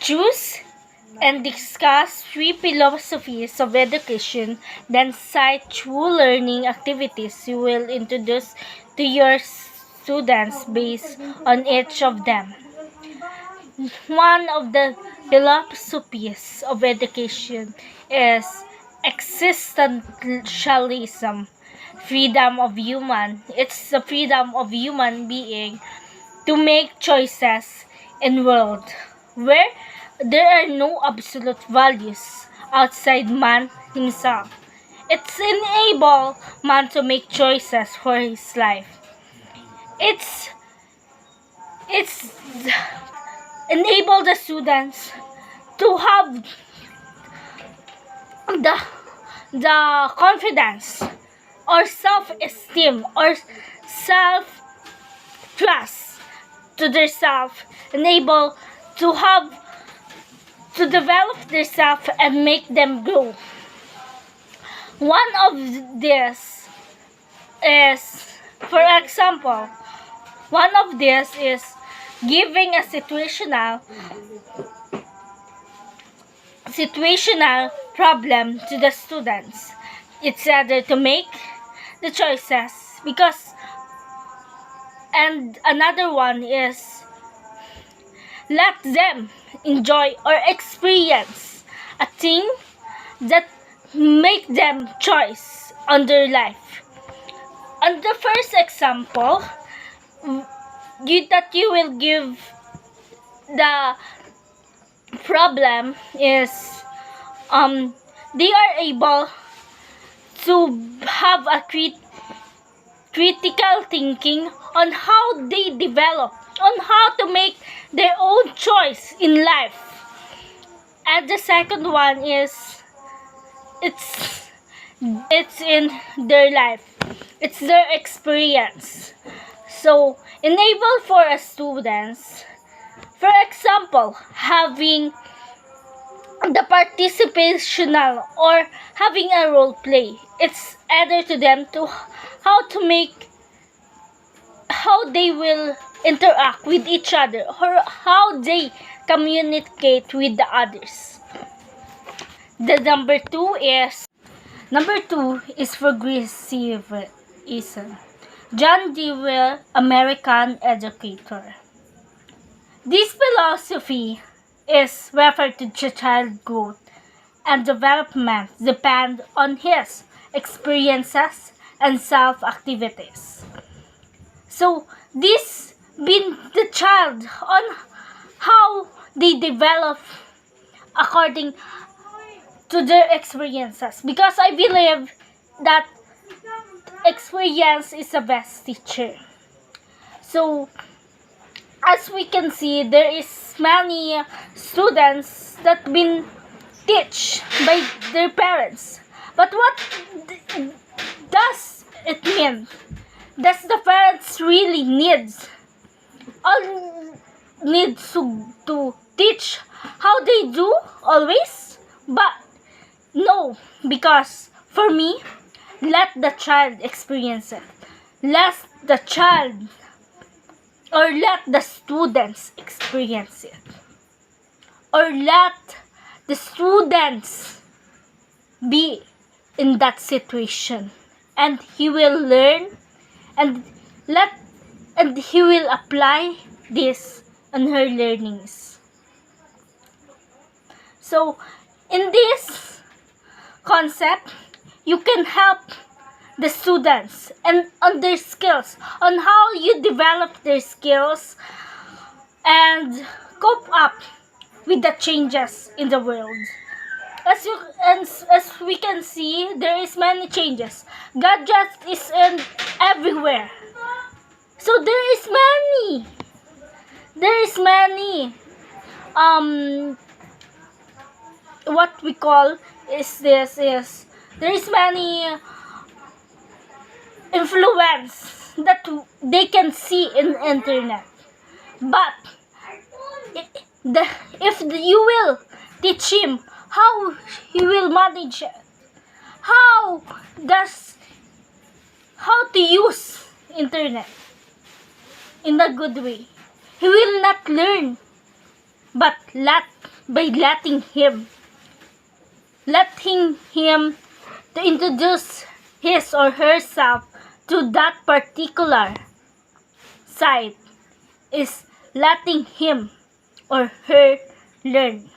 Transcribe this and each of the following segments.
choose and discuss three philosophies of education, then cite true learning activities you will introduce to your students based on each of them. One of the philosophies of education is existentialism, freedom of human. It's the freedom of human being to make choices in world where there are no absolute values outside man himself. It's enable man to make choices for his life. It's enable the students to have the confidence or self-esteem or self-trust to their self, enable to have to develop their self and make them grow. One of this is, for example, one of this is giving a situational problem to the students. It's either to make the choices because, and another one is let them enjoy or experience a thing that make them choice on their life. On the first example, that you will give the problem is they are able to have a critical thinking on how they develop, on how to make their own choice in life. And the second one is it's in their life, it's their experience. So enable for a students, for example, having the participational or having a role play. It's either to them to how they will interact with each other or how they communicate with the others. The number two is progressivism. John Dewey, American educator. This philosophy is referred to child growth and development depend on his experiences and self-activities. So this been the child on how they develop according to their experiences, because I believe that experience is the best teacher. So as we can see, there is many students that been teach by their parents. But what does it mean? Does the parents really need to teach how they do always? But no, because for me, let the child experience it. Let the child or let the students experience it. Or let the students be in that situation, and he will learn and he will apply this on her learnings. So in this concept, you can help the students and on their skills, on how you develop their skills and cope up with the changes in the world. As we can see, there is many changes. Gadgets is everywhere. So there is many what we call is there is many influence that they can see in internet. But if you will teach him how he will manage it, how to use internet in a good way, he will not learn, but let by letting him to introduce his or herself to that particular site is letting him or her learn.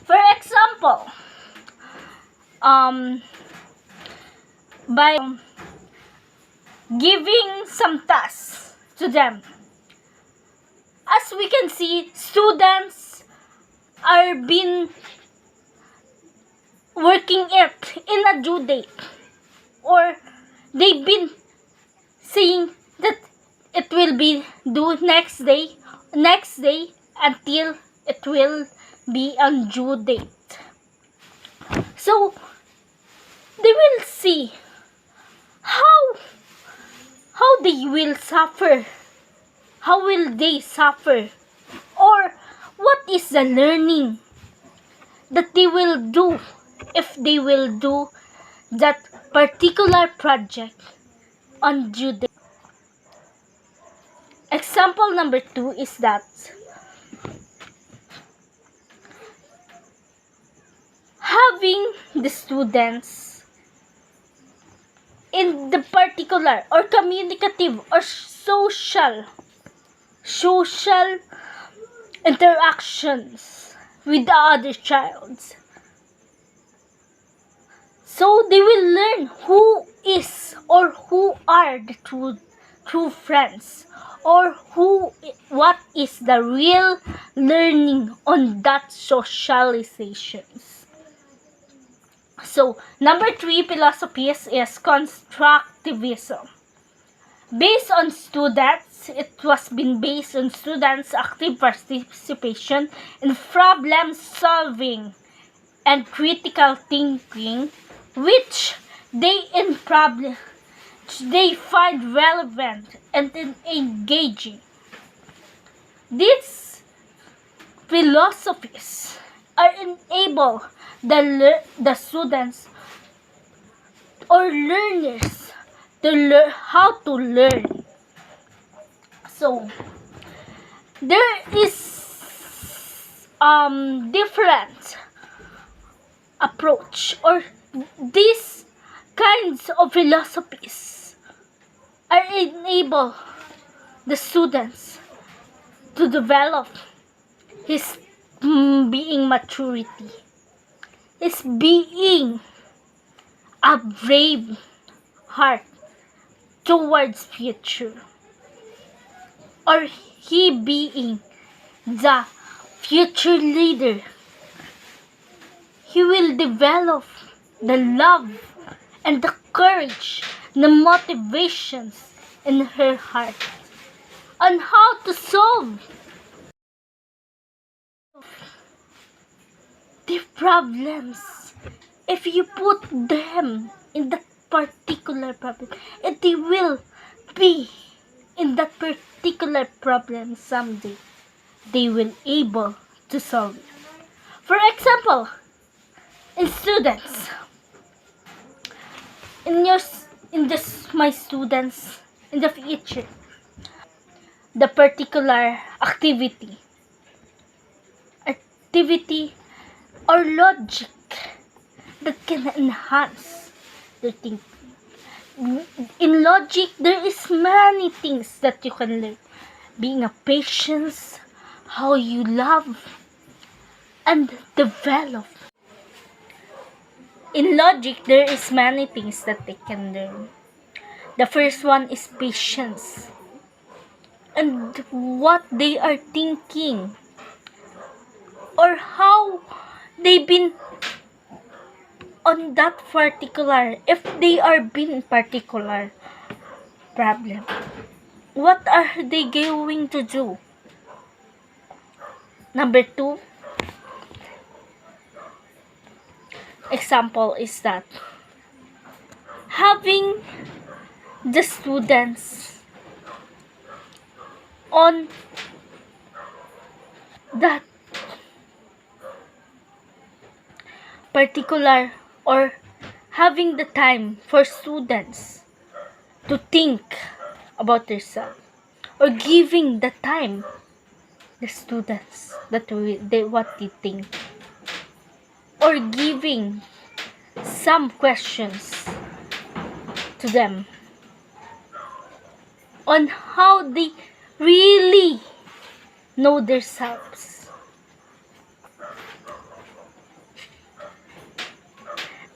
For example, by giving some tasks to them. As we can see, students are been working it in a due date, or they've been saying that it will be due next day until it will be on due date. So they will see how they will suffer. How will they suffer? Or what is the learning that they will do if they will do that particular project on due date? Example number 2 is that having the students in the particular or communicative or social interactions with the other child. So they will learn who is or who are the true friends, or what is the real learning on that socializations. So number 3 philosophies is constructivism. Based on students, it was been based on students' active participation in problem solving and critical thinking, which they find relevant and engaging. These philosophies are enable the students or learners to learn how to learn. So there is different approach, or these kinds of philosophies are enable the students to develop his being maturity, his being a brave heart towards future, or he being the future leader. He will develop the love and the courage, the motivations in her heart on how to solve the problems. If you put them in that particular problem, and they will be in that particular problem someday, they will able to solve it. For example, in students, my students in the future, the particular activity or logic that can enhance their thinking. In logic, there is many things that you can learn. Being a patience, how you love and develop. In logic, there is many things that they can learn. The first one is patience and what they are thinking, or how they've been on that particular, if they are been particular problem, what are they going to do? Number 2 example is that having the students on that particular, or having the time for students to think about themselves, or giving the time the students what they think, or giving some questions to them on how they really know themselves.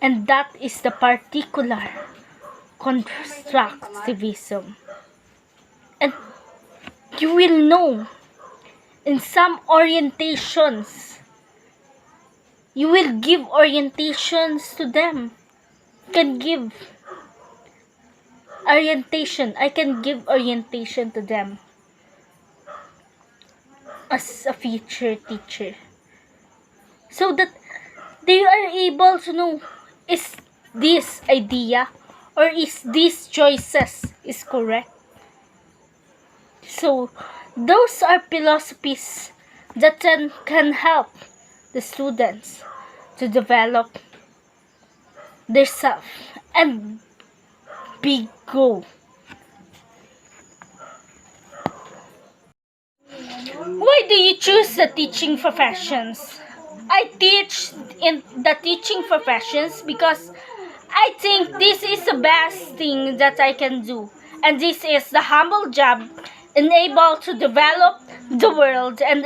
And that is the particular constructivism. And you will know in some orientations, you will give orientations to them. You can give orientation. I can give orientation to them as a future teacher, so that they are able to know, is this idea or is these choices is correct. So those are philosophies that can help the students to develop their self and big goal. Why do you choose the teaching professions? I teach in the teaching professions because I think this is the best thing that I can do. And this is the humble job, and able to develop the world and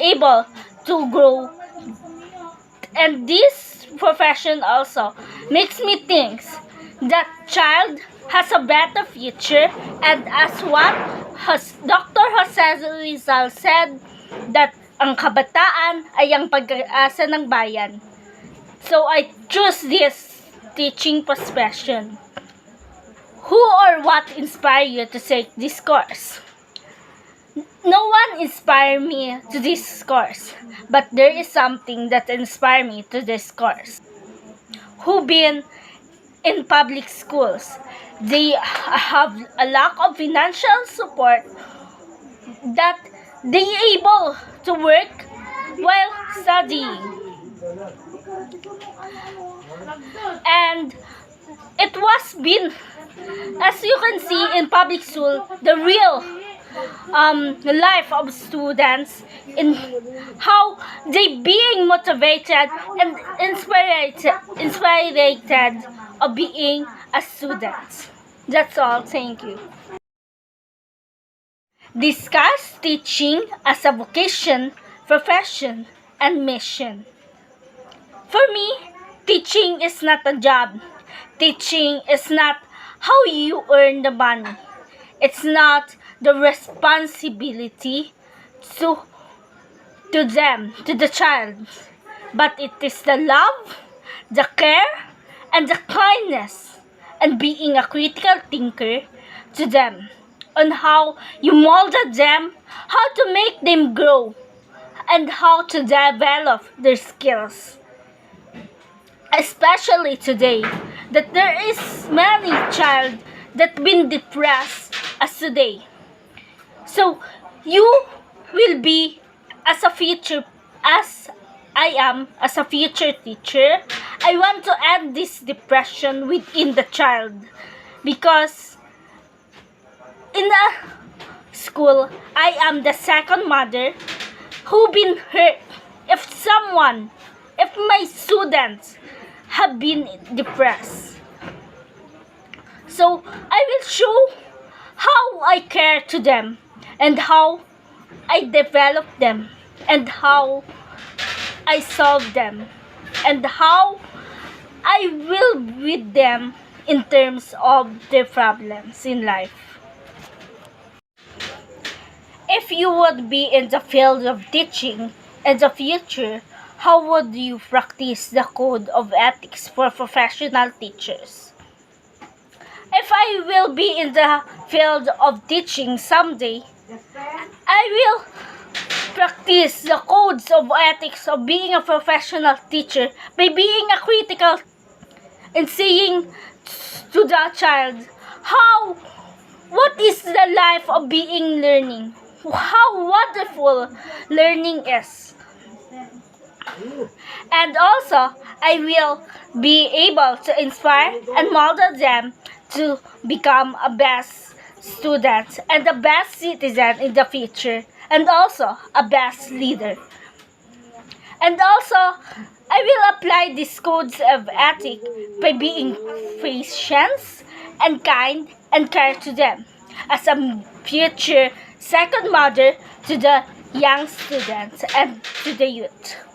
able to grow. And this profession also makes me think that child has a better future, and as what Dr. Jose Rizal said, that ang kabataan ay ang pag-asa ng bayan. So I choose this teaching profession. Who or what inspired you to take this course? No one inspired me to this course, but there is something that inspired me to this course. Who been in public schools, they have a lack of financial support that they able to work while studying. And it was been, as you can see in public school, the real life of students, in how they being motivated and inspired of being a student. That's all. Thank you. Discuss teaching as a vocation, profession, and mission. For me, teaching is not a job. Teaching is not how you earn the money. It's not the responsibility to them, to the child, but it is the love, the care, and the kindness, and being a critical thinker to them, on how you molded them, how to make them grow, and how to develop their skills. Especially today, that there is many child that been depressed as today. So you will be as a future, as I am as a future teacher, I want to end this depression within the child, because in a school I am the second mother who been hurt if my students have been depressed. So I will show how I care to them, and how I develop them, and how I solve them, and how I will with them in terms of their problems in life. If you would be in the field of teaching in the future, how would you practice the code of ethics for professional teachers? If I will be in the field of teaching someday, I will practice the codes of ethics of being a professional teacher by being a critical and saying to the child what is the life of being learning, how wonderful learning is. And also, I will be able to inspire and model them to become a best student and the best citizen in the future, and also a best leader. And also, I will apply these codes of ethic by being patient and kind and care to them as a future second mother to the young students and to the youth.